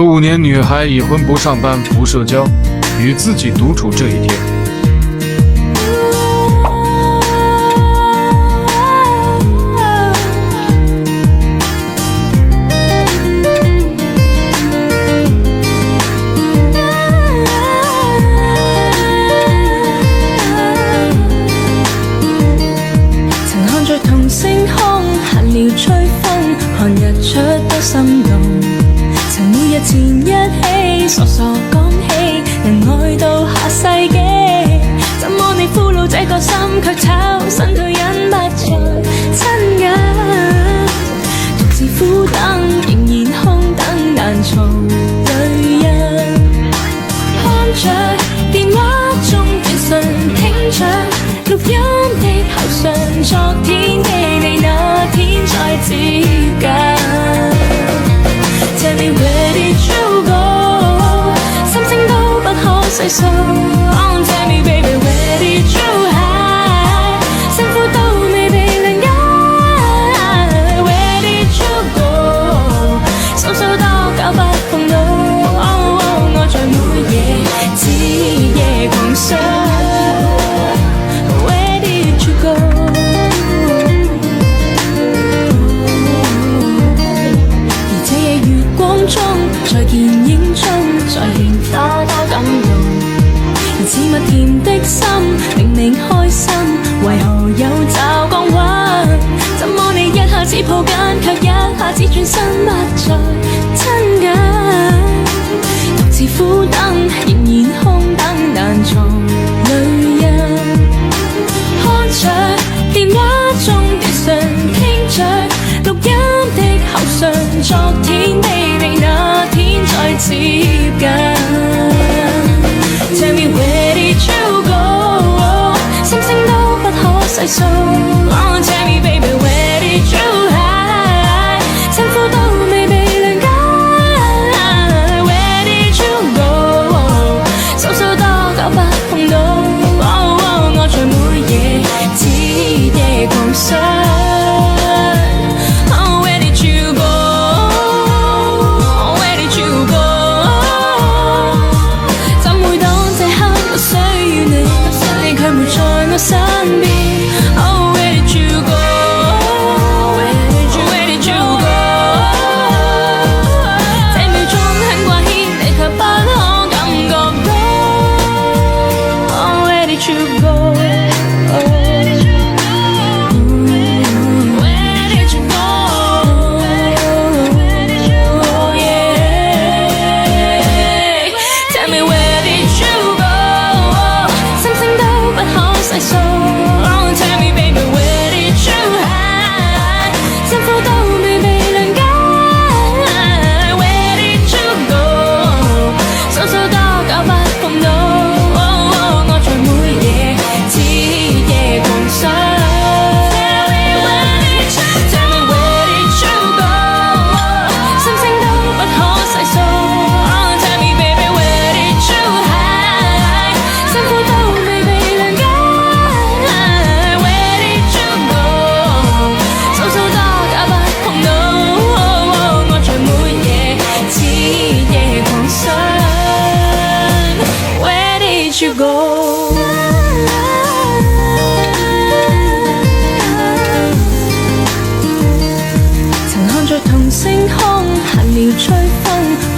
5年女孩已婚不上班不社交，与自己独处这一天。曾看着同星空，閒聊吹風，看日出多心動。曾每日纏一起，傻傻講起，能愛到下世紀。怎麼你俘虜這個心，卻炒身退隱不再親近？獨自苦等，仍然空等，難從淚印。看着電話中短信，聽着錄音的口訊，昨天的你那天再接近。Tell me where did you go？ 心聲都不可細數。Oh, tell me baby where did you hide？ 辛苦都未被諒解。Where did you go？ 數數多久不碰到。Oh, 我在每夜徹夜狂想。Where did you go？在電影中，在緣多多感動，而似蜜甜的心，明明開心，為何有驟降溫？怎麼你一下子抱緊，卻一下子轉身不再親近？獨自苦等，仍然空等，難從淚印。看着電話中短信，聽着錄音的口訊，昨天的你那天再接近。Tell me where did you go？ 心聲都不可細數。Oh, tell me baby where did you hide？ 辛苦都未被諒解。Where did you go？ 數數多久不碰到。Oh, 我在每夜徹夜狂想。我身邊 Oh where did you go？ Where did you go？ 這秒鐘很掛牽，你卻不可感覺到。Oh where did you go？ Where did you go？ Tell me where did you go？ 心聲都不可細數。Oh, tell me baby where did you hide？ 辛苦都未被諒解。Where did you go？ 數數多久不碰到。Oh, 我在每夜徹夜狂想。Tell me where did you go？ 心聲都不可細數。Oh, tell me baby where did you hide？ 辛苦都未被諒解。You go？ 曾看着同星空，閒聊吹風，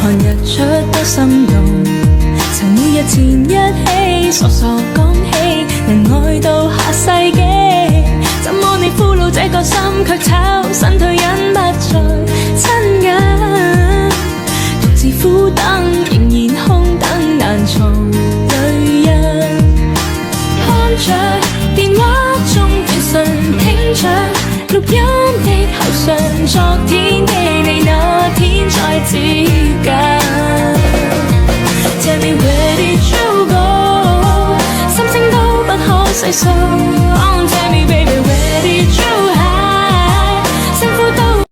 看日出多心動。曾每日纏一起，傻傻講起，能愛到下世紀。怎麼你俘虜這個心，卻炒身退隱不再親近？獨自苦等，仍然空等，難從看着電話中短信，聽着錄音的口訊，昨天的你那天再接近。Tell me where did you go？ 心聲都不可細數。